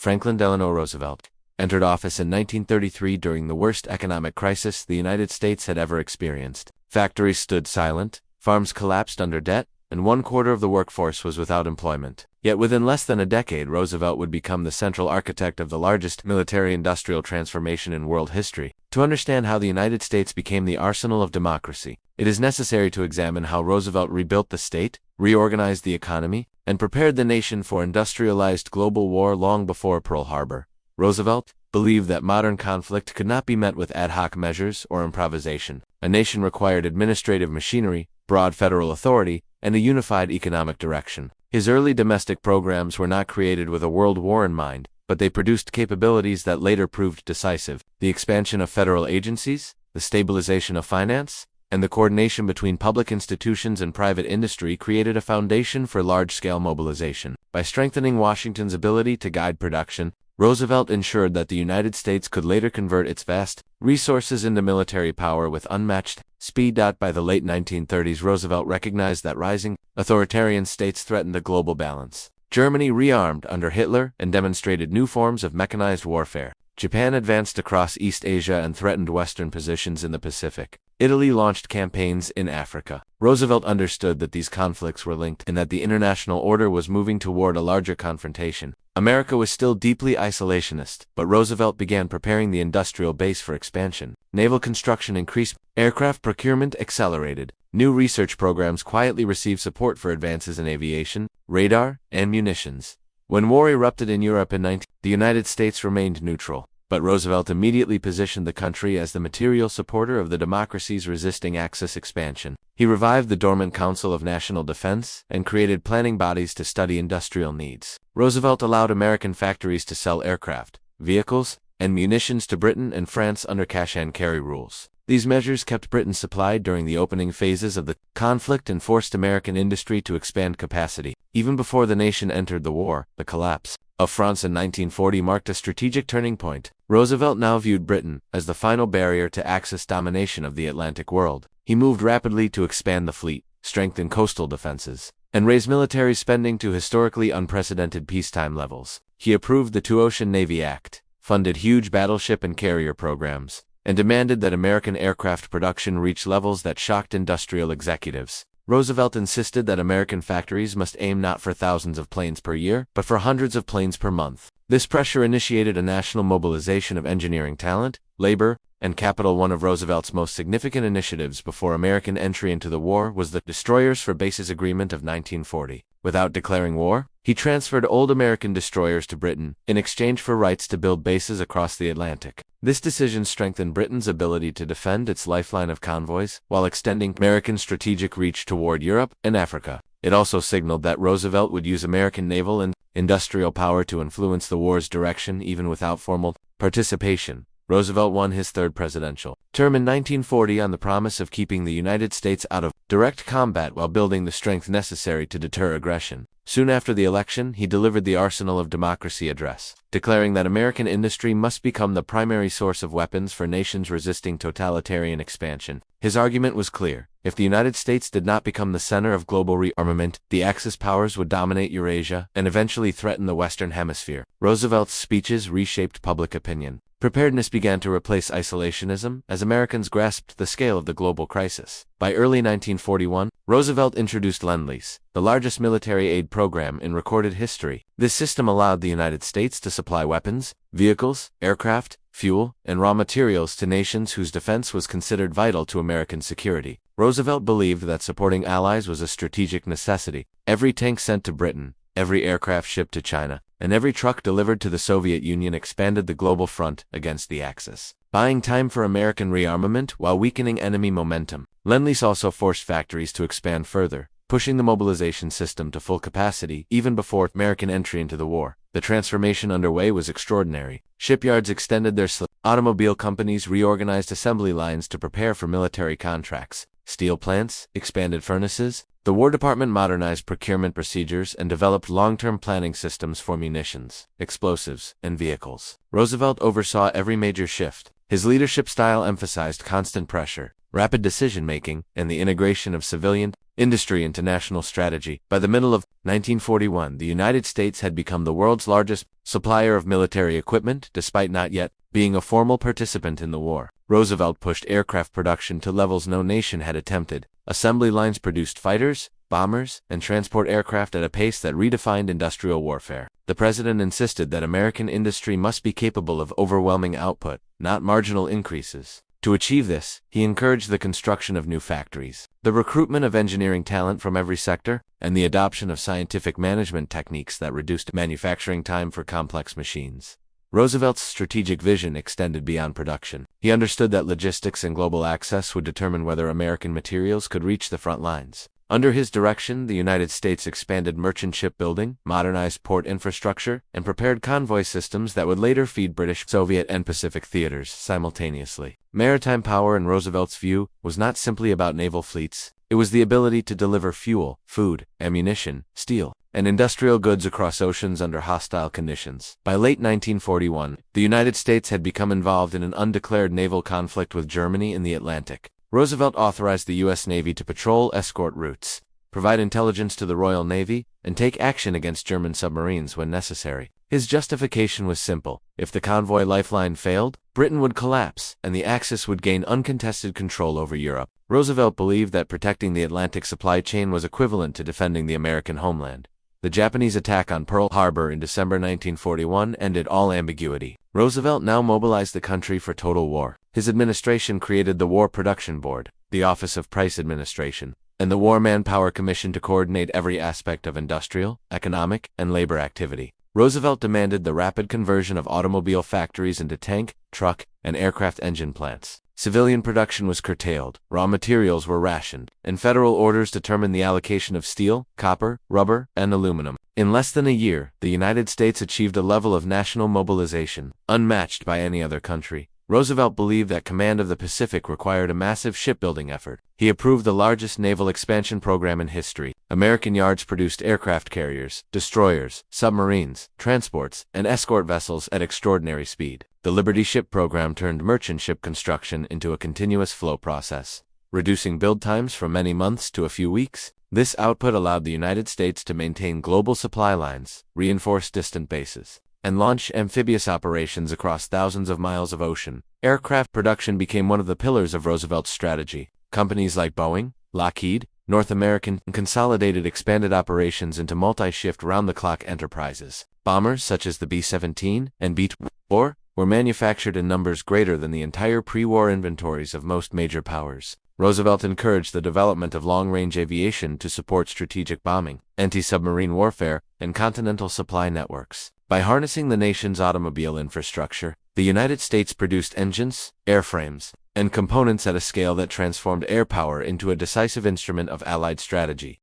Franklin Delano Roosevelt, entered office in 1933 during the worst economic crisis the United States had ever experienced. Factories stood silent, farms collapsed under debt, and 1/4 of the workforce was without employment. Yet within less than a decade, Roosevelt would become the central architect of the largest military-industrial transformation in world history. To understand how the United States became the arsenal of democracy, it is necessary to examine how Roosevelt rebuilt the state, reorganized the economy, and prepared the nation for industrialized global war long before Pearl Harbor. Roosevelt believed that modern conflict could not be met with ad hoc measures or improvisation. A nation required administrative machinery, broad federal authority, and a unified economic direction. His early domestic programs were not created with a world war in mind, but they produced capabilities that later proved decisive. The expansion of federal agencies, the stabilization of finance, and the coordination between public institutions and private industry created a foundation for large-scale mobilization. By strengthening Washington's ability to guide production, Roosevelt ensured that the United States could later convert its vast resources into military power with unmatched speed. By the late 1930s, Roosevelt recognized that rising authoritarian states threatened the global balance. Germany rearmed under Hitler and demonstrated new forms of mechanized warfare. Japan advanced across East Asia and threatened Western positions in the Pacific. Italy launched campaigns in Africa. Roosevelt understood that these conflicts were linked and that the international order was moving toward a larger confrontation. America was still deeply isolationist, but Roosevelt began preparing the industrial base for expansion. Naval construction increased, aircraft procurement accelerated. New research programs quietly received support for advances in aviation, radar, and munitions. When war erupted in Europe in 19, the United States remained neutral. But Roosevelt immediately positioned the country as the material supporter of the democracies resisting Axis expansion. He revived the dormant Council of National Defense and created planning bodies to study industrial needs. Roosevelt allowed American factories to sell aircraft, vehicles, and munitions to Britain and France under cash-and-carry rules. These measures kept Britain supplied during the opening phases of the conflict and forced American industry to expand capacity. Even before the nation entered the war, the collapse of France in 1940 marked a strategic turning point. Roosevelt now viewed Britain as the final barrier to Axis domination of the Atlantic world. He moved rapidly to expand the fleet, strengthen coastal defenses, and raise military spending to historically unprecedented peacetime levels. He approved the Two-Ocean Navy Act, funded huge battleship and carrier programs, and demanded that American aircraft production reach levels that shocked industrial executives. Roosevelt insisted that American factories must aim not for thousands of planes per year, but for hundreds of planes per month. This pressure initiated a national mobilization of engineering talent, labor, and capital. One of Roosevelt's most significant initiatives before American entry into the war was the Destroyers for Bases Agreement of 1940. Without declaring war, he transferred old American destroyers to Britain in exchange for rights to build bases across the Atlantic. This decision strengthened Britain's ability to defend its lifeline of convoys while extending American strategic reach toward Europe and Africa. It also signaled that Roosevelt would use American naval and industrial power to influence the war's direction even without formal participation. Roosevelt won his third presidential term in 1940 on the promise of keeping the United States out of direct combat while building the strength necessary to deter aggression. Soon after the election, he delivered the Arsenal of Democracy address, declaring that American industry must become the primary source of weapons for nations resisting totalitarian expansion. His argument was clear. If the United States did not become the center of global rearmament, the Axis powers would dominate Eurasia and eventually threaten the Western Hemisphere. Roosevelt's speeches reshaped public opinion. Preparedness began to replace isolationism as Americans grasped the scale of the global crisis. By early 1941, Roosevelt introduced Lend-Lease, the largest military aid program in recorded history. This system allowed the United States to supply weapons, vehicles, aircraft, fuel, and raw materials to nations whose defense was considered vital to American security. Roosevelt believed that supporting allies was a strategic necessity. Every tank sent to Britain, every aircraft shipped to China, and every truck delivered to the Soviet Union expanded the global front against the Axis, buying time for American rearmament while weakening enemy momentum. Lend-Lease also forced factories to expand further, pushing the mobilization system to full capacity even before American entry into the war. The transformation underway was extraordinary. Shipyards extended their automobile companies reorganized assembly lines to prepare for military contracts. Steel plants expanded furnaces. The War Department modernized procurement procedures and developed long-term planning systems for munitions, explosives, and vehicles. Roosevelt oversaw every major shift. His leadership style emphasized constant pressure, rapid decision-making, and the integration of civilian industry into national strategy. By the middle of 1941, the United States had become the world's largest supplier of military equipment, despite not yet being a formal participant in the war. Roosevelt pushed aircraft production to levels no nation had attempted. Assembly lines produced fighters, bombers, and transport aircraft at a pace that redefined industrial warfare. The president insisted that American industry must be capable of overwhelming output, not marginal increases. To achieve this, he encouraged the construction of new factories, the recruitment of engineering talent from every sector, and the adoption of scientific management techniques that reduced manufacturing time for complex machines. Roosevelt's strategic vision extended beyond production. He understood that logistics and global access would determine whether American materials could reach the front lines. Under his direction, the United States expanded merchant shipbuilding, modernized port infrastructure, and prepared convoy systems that would later feed British, Soviet, and Pacific theaters simultaneously. Maritime power, in Roosevelt's view, was not simply about naval fleets. It was the ability to deliver fuel, food, ammunition, steel, and industrial goods across oceans under hostile conditions. By late 1941, the United States had become involved in an undeclared naval conflict with Germany in the Atlantic. Roosevelt authorized the U.S. Navy to patrol escort routes, provide intelligence to the Royal Navy, and take action against German submarines when necessary. His justification was simple. If the convoy lifeline failed, Britain would collapse, and the Axis would gain uncontested control over Europe. Roosevelt believed that protecting the Atlantic supply chain was equivalent to defending the American homeland. The Japanese attack on Pearl Harbor in December 1941 ended all ambiguity. Roosevelt now mobilized the country for total war. His administration created the War Production Board, the Office of Price Administration, and the War Manpower Commission to coordinate every aspect of industrial, economic, and labor activity. Roosevelt demanded the rapid conversion of automobile factories into tank, truck, and aircraft engine plants. Civilian production was curtailed, raw materials were rationed, and federal orders determined the allocation of steel, copper, rubber, and aluminum. In less than a year, the United States achieved a level of national mobilization unmatched by any other country. Roosevelt believed that command of the Pacific required a massive shipbuilding effort. He approved the largest naval expansion program in history. American yards produced aircraft carriers, destroyers, submarines, transports, and escort vessels at extraordinary speed. The Liberty Ship program turned merchant ship construction into a continuous flow process, reducing build times from many months to a few weeks. This output allowed the United States to maintain global supply lines, reinforce distant bases, and launch amphibious operations across thousands of miles of ocean. Aircraft production became one of the pillars of Roosevelt's strategy. Companies like Boeing, Lockheed, North American, and Consolidated expanded operations into multi-shift round-the-clock enterprises. Bombers such as the B-17 and B-24 were manufactured in numbers greater than the entire pre-war inventories of most major powers. Roosevelt encouraged the development of long-range aviation to support strategic bombing, anti-submarine warfare, and continental supply networks. By harnessing the nation's automobile infrastructure, the United States produced engines, airframes, and components at a scale that transformed air power into a decisive instrument of Allied strategy.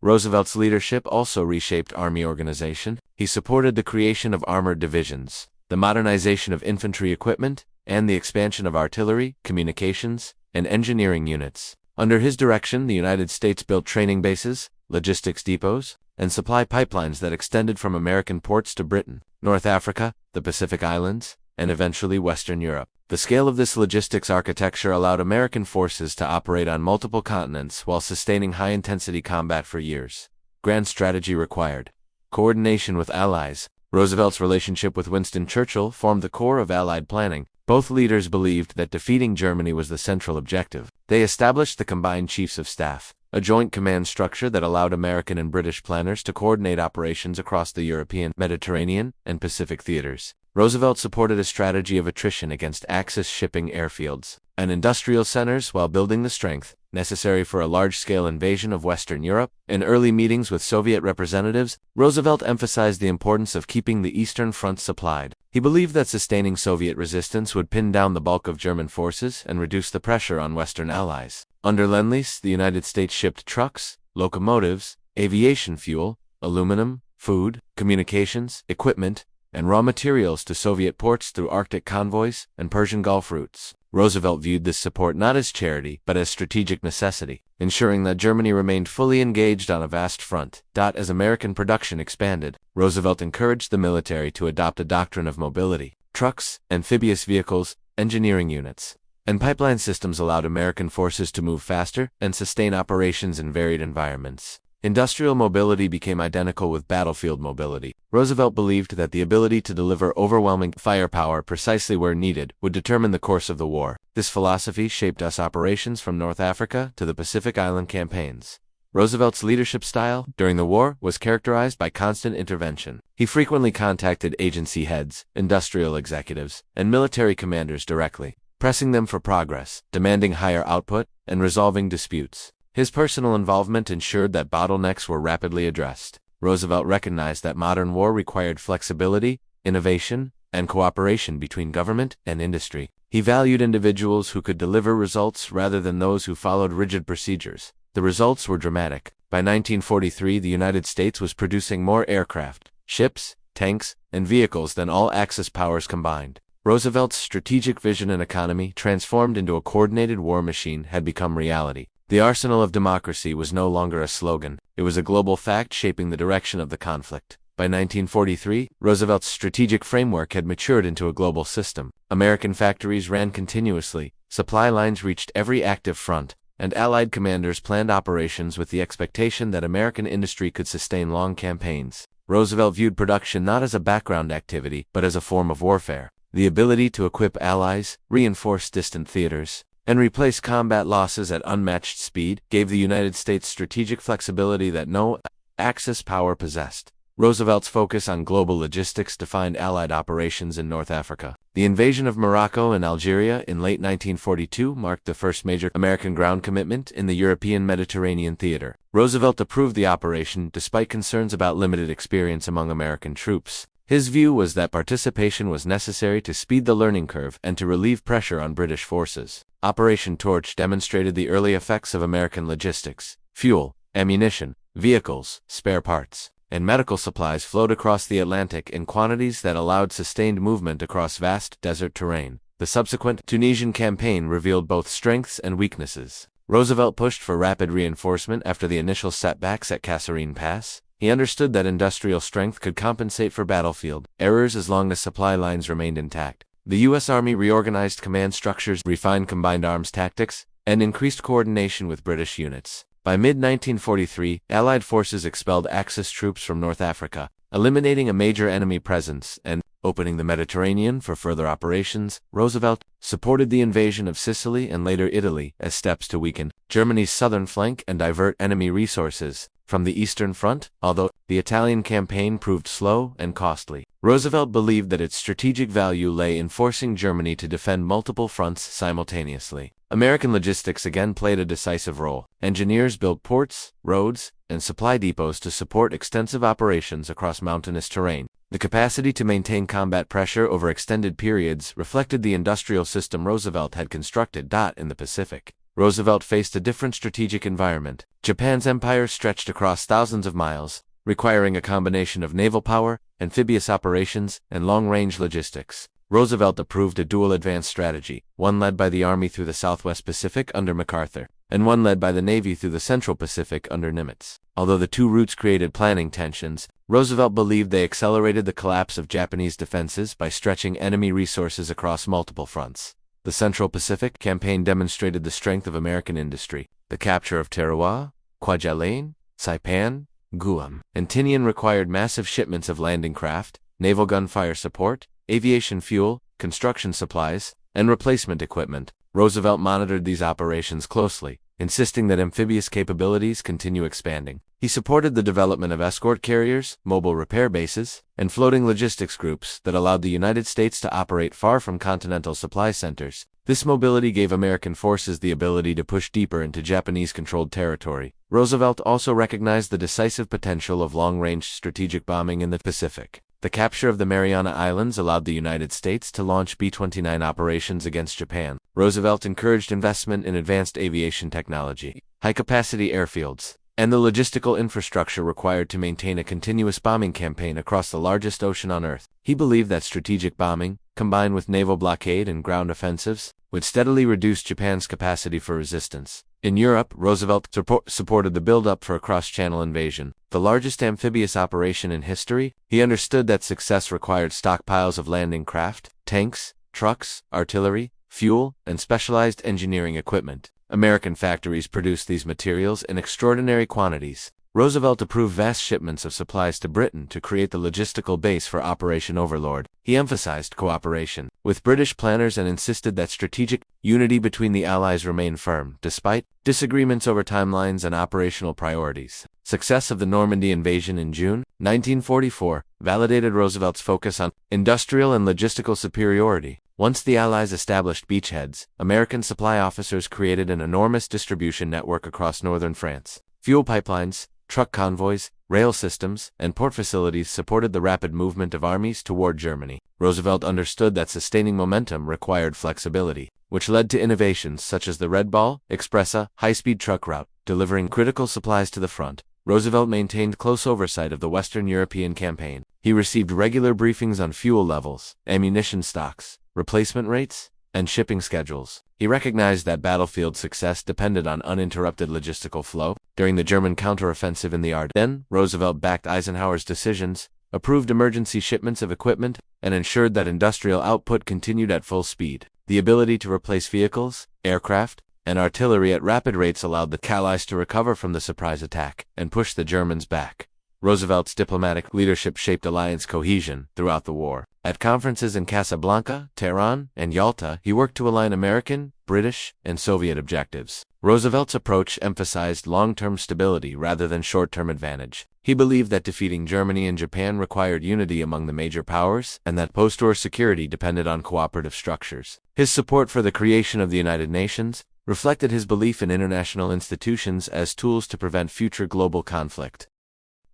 Roosevelt's leadership also reshaped Army organization. He supported the creation of armored divisions, the modernization of infantry equipment, and the expansion of artillery, communications, and engineering units. Under his direction, the United States built training bases, logistics depots, and supply pipelines that extended from American ports to Britain, North Africa, the Pacific Islands, and eventually Western Europe. The scale of this logistics architecture allowed American forces to operate on multiple continents while sustaining high-intensity combat for years. Grand strategy required coordination with allies. Roosevelt's relationship with Winston Churchill formed the core of Allied planning. Both leaders believed that defeating Germany was the central objective. They established the Combined Chiefs of Staff, a joint command structure that allowed American and British planners to coordinate operations across the European, Mediterranean, and Pacific theaters. Roosevelt supported a strategy of attrition against Axis shipping airfields and industrial centers while building the strength necessary for a large-scale invasion of Western Europe. In early meetings with Soviet representatives, Roosevelt emphasized the importance of keeping the Eastern Front supplied. He believed that sustaining Soviet resistance would pin down the bulk of German forces and reduce the pressure on Western allies. Under Lend-Lease, the United States shipped trucks, locomotives, aviation fuel, aluminum, food, communications, equipment, and raw materials to Soviet ports through Arctic convoys and Persian Gulf routes. Roosevelt viewed this support not as charity, but as strategic necessity, ensuring that Germany remained fully engaged on a vast front. As American production expanded, Roosevelt encouraged the military to adopt a doctrine of mobility. Trucks, amphibious vehicles, engineering units, and pipeline systems allowed American forces to move faster and sustain operations in varied environments. Industrial mobility became identical with battlefield mobility. Roosevelt believed that the ability to deliver overwhelming firepower precisely where needed would determine the course of the war. This philosophy shaped US operations from North Africa to the Pacific Island campaigns. Roosevelt's leadership style during the war was characterized by constant intervention. He frequently contacted agency heads, industrial executives, and military commanders directly, pressing them for progress, demanding higher output, and resolving disputes. His personal involvement ensured that bottlenecks were rapidly addressed. Roosevelt recognized that modern war required flexibility, innovation, and cooperation between government and industry. He valued individuals who could deliver results rather than those who followed rigid procedures. The results were dramatic. By 1943, the United States was producing more aircraft, ships, tanks, and vehicles than all Axis powers combined. Roosevelt's strategic vision and economy, transformed into a coordinated war machine, had become reality. The arsenal of democracy was no longer a slogan. It was a global fact shaping the direction of the conflict. By 1943, Roosevelt's strategic framework had matured into a global system. American factories ran continuously, supply lines reached every active front, and Allied commanders planned operations with the expectation that American industry could sustain long campaigns. Roosevelt viewed production not as a background activity, but as a form of warfare. The ability to equip allies, reinforce distant theaters, and replace combat losses at unmatched speed gave the United States strategic flexibility that no Axis power possessed. Roosevelt's focus on global logistics defined Allied operations in North Africa. The invasion of Morocco and Algeria in late 1942 marked the first major American ground commitment in the European Mediterranean theater. Roosevelt approved the operation despite concerns about limited experience among American troops. His view was that participation was necessary to speed the learning curve and to relieve pressure on British forces. Operation Torch demonstrated the early effects of American logistics. Fuel, ammunition, vehicles, spare parts, and medical supplies flowed across the Atlantic in quantities that allowed sustained movement across vast desert terrain. The subsequent Tunisian campaign revealed both strengths and weaknesses. Roosevelt pushed for rapid reinforcement after the initial setbacks at Kasserine Pass. He understood that industrial strength could compensate for battlefield errors as long as supply lines remained intact. The U.S. Army reorganized command structures, refined combined arms tactics, and increased coordination with British units. By mid-1943, Allied forces expelled Axis troops from North Africa, eliminating a major enemy presence and opening the Mediterranean for further operations. Roosevelt supported the invasion of Sicily and later Italy as steps to weaken Germany's southern flank and divert enemy resources from the Eastern Front. Although the Italian campaign proved slow and costly, Roosevelt believed that its strategic value lay in forcing Germany to defend multiple fronts simultaneously. American logistics again played a decisive role. Engineers built ports, roads, and supply depots to support extensive operations across mountainous terrain. The capacity to maintain combat pressure over extended periods reflected the industrial system Roosevelt had constructed. In the Pacific, Roosevelt faced a different strategic environment. Japan's empire stretched across thousands of miles, requiring a combination of naval power, amphibious operations, and long-range logistics. Roosevelt approved a dual advance strategy, one led by the Army through the Southwest Pacific under MacArthur, and one led by the Navy through the Central Pacific under Nimitz. Although the two routes created planning tensions, Roosevelt believed they accelerated the collapse of Japanese defenses by stretching enemy resources across multiple fronts. The Central Pacific campaign demonstrated the strength of American industry. The capture of Tarawa, Kwajalein, Saipan, Guam, and Tinian required massive shipments of landing craft, naval gunfire support, aviation fuel, construction supplies, and replacement equipment. Roosevelt monitored these operations closely, insisting that amphibious capabilities continue expanding. He supported the development of escort carriers, mobile repair bases, and floating logistics groups that allowed the United States to operate far from continental supply centers. This mobility gave American forces the ability to push deeper into Japanese-controlled territory. Roosevelt also recognized the decisive potential of long-range strategic bombing in the Pacific. The capture of the Mariana Islands allowed the United States to launch B-29 operations against Japan. Roosevelt encouraged investment in advanced aviation technology, high-capacity airfields, and the logistical infrastructure required to maintain a continuous bombing campaign across the largest ocean on Earth. He believed that strategic bombing, combined with naval blockade and ground offensives, would steadily reduce Japan's capacity for resistance. In Europe, Roosevelt supported the build-up for a cross-channel invasion, the largest amphibious operation in history. He understood that success required stockpiles of landing craft, tanks, trucks, artillery, fuel, and specialized engineering equipment. American factories produced these materials in extraordinary quantities. Roosevelt approved vast shipments of supplies to Britain to create the logistical base for Operation Overlord. He emphasized cooperation with British planners and insisted that strategic unity between the Allies remain firm, despite disagreements over timelines and operational priorities. Success of the Normandy invasion in June 1944 validated Roosevelt's focus on industrial and logistical superiority. Once the Allies established beachheads, American supply officers created an enormous distribution network across northern France. Fuel pipelines, truck convoys, rail systems, and port facilities supported the rapid movement of armies toward Germany. Roosevelt understood that sustaining momentum required flexibility, which led to innovations such as the Red Ball Expressa high-speed truck route, delivering critical supplies to the front. Roosevelt maintained close oversight of the Western European campaign. He received regular briefings on fuel levels, ammunition stocks, replacement rates, and shipping schedules. He recognized that battlefield success depended on uninterrupted logistical flow. During the German counteroffensive in the Ardennes, Roosevelt backed Eisenhower's decisions, approved emergency shipments of equipment, and ensured that industrial output continued at full speed. The ability to replace vehicles, aircraft, and artillery at rapid rates allowed the Allies to recover from the surprise attack and push the Germans back. Roosevelt's diplomatic leadership shaped alliance cohesion throughout the war. At conferences in Casablanca, Tehran, and Yalta, he worked to align American, British, and Soviet objectives. Roosevelt's approach emphasized long-term stability rather than short-term advantage. He believed that defeating Germany and Japan required unity among the major powers, and that post-war security depended on cooperative structures. His support for the creation of the United Nations reflected his belief in international institutions as tools to prevent future global conflict.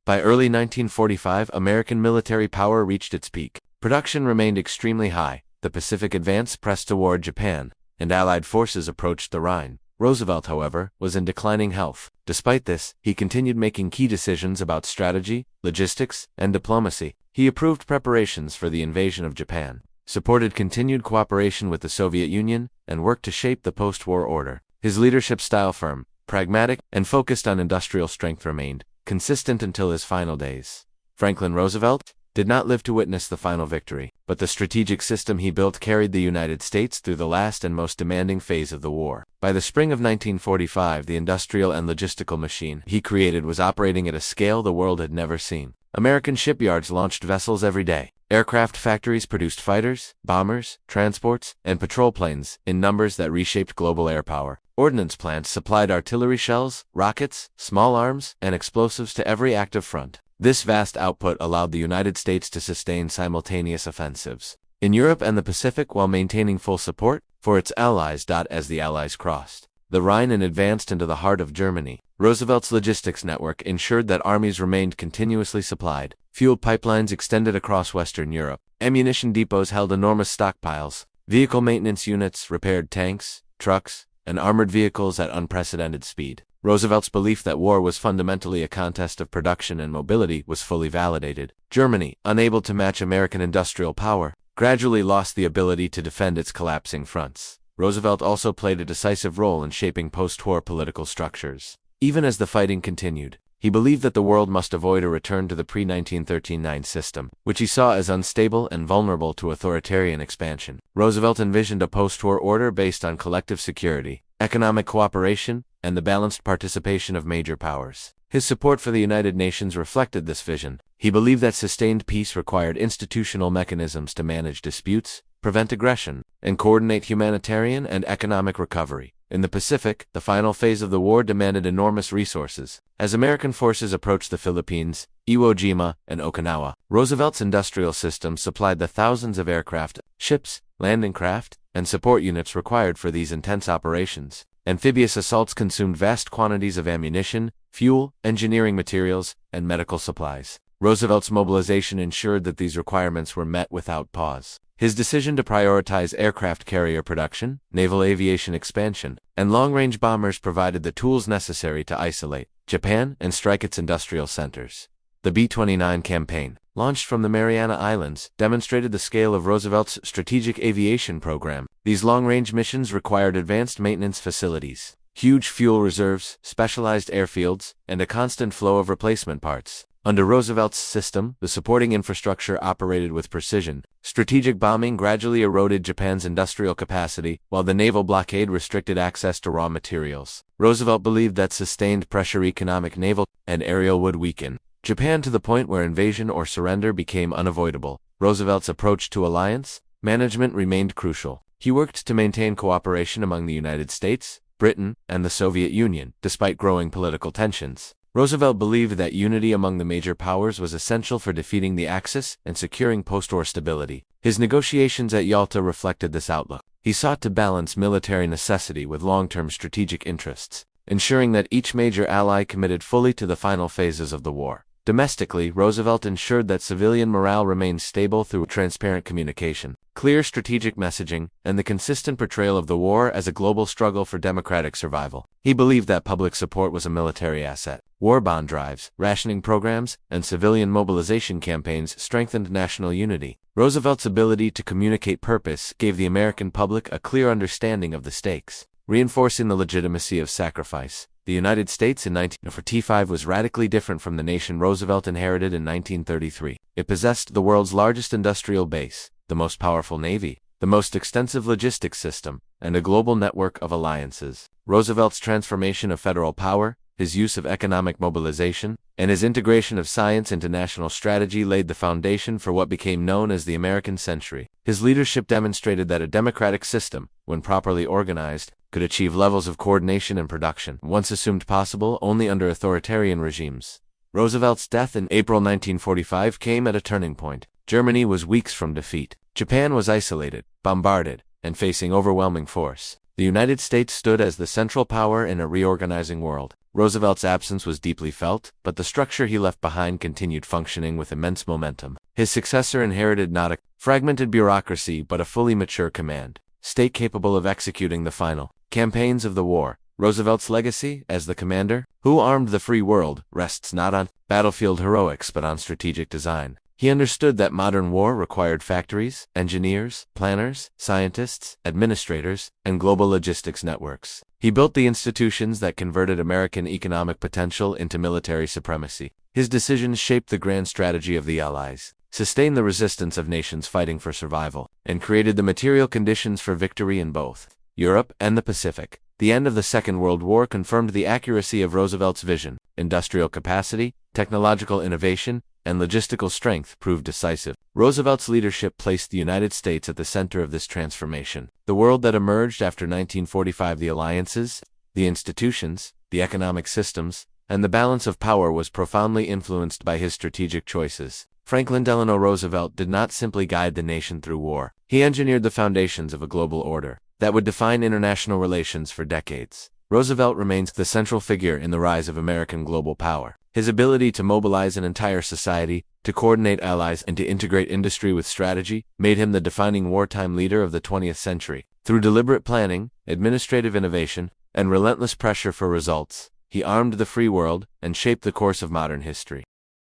By early 1945, American military power reached its peak. Production remained extremely high, the Pacific Advance pressed toward Japan, and Allied forces approached the Rhine. Roosevelt, however, was in declining health. Despite this, he continued making key decisions about strategy, logistics, and diplomacy. He approved preparations for the invasion of Japan, supported continued cooperation with the Soviet Union, and worked to shape the post-war order. His leadership style, firm, pragmatic, and focused on industrial strength, remained consistent until his final days. Franklin Roosevelt did not live to witness the final victory, but the strategic system he built carried the United States through the last and most demanding phase of the war. By the spring of 1945, the industrial and logistical machine he created was operating at a scale the world had never seen. American shipyards launched vessels every day. Aircraft factories produced fighters, bombers, transports, and patrol planes in numbers that reshaped global air power. Ordnance plants supplied artillery shells, rockets, small arms, and explosives to every active front. This vast output allowed the United States to sustain simultaneous offensives in Europe and the Pacific while maintaining full support for its allies. As the Allies crossed the Rhine and advanced into the heart of Germany, Roosevelt's logistics network ensured that armies remained continuously supplied. Fuel pipelines extended across Western Europe. Ammunition depots held enormous stockpiles. Vehicle maintenance units repaired tanks, trucks, and armored vehicles at unprecedented speed. Roosevelt's belief that war was fundamentally a contest of production and mobility was fully validated. Germany, unable to match American industrial power, gradually lost the ability to defend its collapsing fronts. Roosevelt also played a decisive role in shaping post-war political structures. Even as the fighting continued, he believed that the world must avoid a return to the pre-1939 system, which he saw as unstable and vulnerable to authoritarian expansion. Roosevelt envisioned a post-war order based on collective security, economic cooperation, and the balanced participation of major powers. His support for the United Nations reflected this vision. He believed that sustained peace required institutional mechanisms to manage disputes, prevent aggression, and coordinate humanitarian and economic recovery. In the Pacific, the final phase of the war demanded enormous resources. As American forces approached the Philippines, Iwo Jima, and Okinawa, Roosevelt's industrial system supplied the thousands of aircraft, ships, landing craft, and support units required for these intense operations. Amphibious assaults consumed vast quantities of ammunition, fuel, engineering materials, and medical supplies. Roosevelt's mobilization ensured that these requirements were met without pause. His decision to prioritize aircraft carrier production, naval aviation expansion, and long-range bombers provided the tools necessary to isolate Japan and strike its industrial centers. The B-29 campaign, launched from the Mariana Islands, demonstrated the scale of Roosevelt's strategic aviation program. These long-range missions required advanced maintenance facilities, huge fuel reserves, specialized airfields, and a constant flow of replacement parts. Under Roosevelt's system, the supporting infrastructure operated with precision. Strategic bombing gradually eroded Japan's industrial capacity, while the naval blockade restricted access to raw materials. Roosevelt believed that sustained pressure, economic, naval, and aerial would weaken Japan to the point where invasion or surrender became unavoidable. Roosevelt's approach to alliance management remained crucial. He worked to maintain cooperation among the United States, Britain, and the Soviet Union, despite growing political tensions. Roosevelt believed that unity among the major powers was essential for defeating the Axis and securing post-war stability. His negotiations at Yalta reflected this outlook. He sought to balance military necessity with long-term strategic interests, ensuring that each major ally committed fully to the final phases of the war. Domestically, Roosevelt ensured that civilian morale remained stable through transparent communication, clear strategic messaging, and the consistent portrayal of the war as a global struggle for democratic survival. He believed that public support was a military asset. War bond drives, rationing programs, and civilian mobilization campaigns strengthened national unity. Roosevelt's ability to communicate purpose gave the American public a clear understanding of the stakes, reinforcing the legitimacy of sacrifice. The United States in 1945 was radically different from the nation Roosevelt inherited in 1933. It possessed the world's largest industrial base, the most powerful navy, the most extensive logistics system, and a global network of alliances. Roosevelt's transformation of federal power, his use of economic mobilization, and his integration of science into national strategy laid the foundation for what became known as the American century. His leadership demonstrated that a democratic system, when properly organized, could achieve levels of coordination and production once assumed possible only under authoritarian regimes. Roosevelt's death in April 1945 came at a turning point. Germany was weeks from defeat. Japan was isolated, bombarded, and facing overwhelming force. The United States stood as the central power in a reorganizing world. Roosevelt's absence was deeply felt, but the structure he left behind continued functioning with immense momentum. His successor inherited not a fragmented bureaucracy but a fully mature command state capable of executing the final campaigns of the war. Roosevelt's legacy, as the commander who armed the free world, rests not on battlefield heroics but on strategic design. He understood that modern war required factories, engineers, planners, scientists, administrators, and global logistics networks. He built the institutions that converted American economic potential into military supremacy. His decisions shaped the grand strategy of the Allies, sustained the resistance of nations fighting for survival, and created the material conditions for victory in both Europe and the Pacific. The end of the Second World War confirmed the accuracy of Roosevelt's vision. Industrial capacity, technological innovation, and logistical strength proved decisive. Roosevelt's leadership placed the United States at the center of this transformation. The world that emerged after 1945, the alliances, the institutions, the economic systems, and the balance of power was profoundly influenced by his strategic choices. Franklin Delano Roosevelt did not simply guide the nation through war. He engineered the foundations of a global order that would define international relations for decades. Roosevelt remains the central figure in the rise of American global power. His ability to mobilize an entire society, to coordinate allies, and to integrate industry with strategy made him the defining wartime leader of the 20th century. Through deliberate planning, administrative innovation, and relentless pressure for results, he armed the free world and shaped the course of modern history.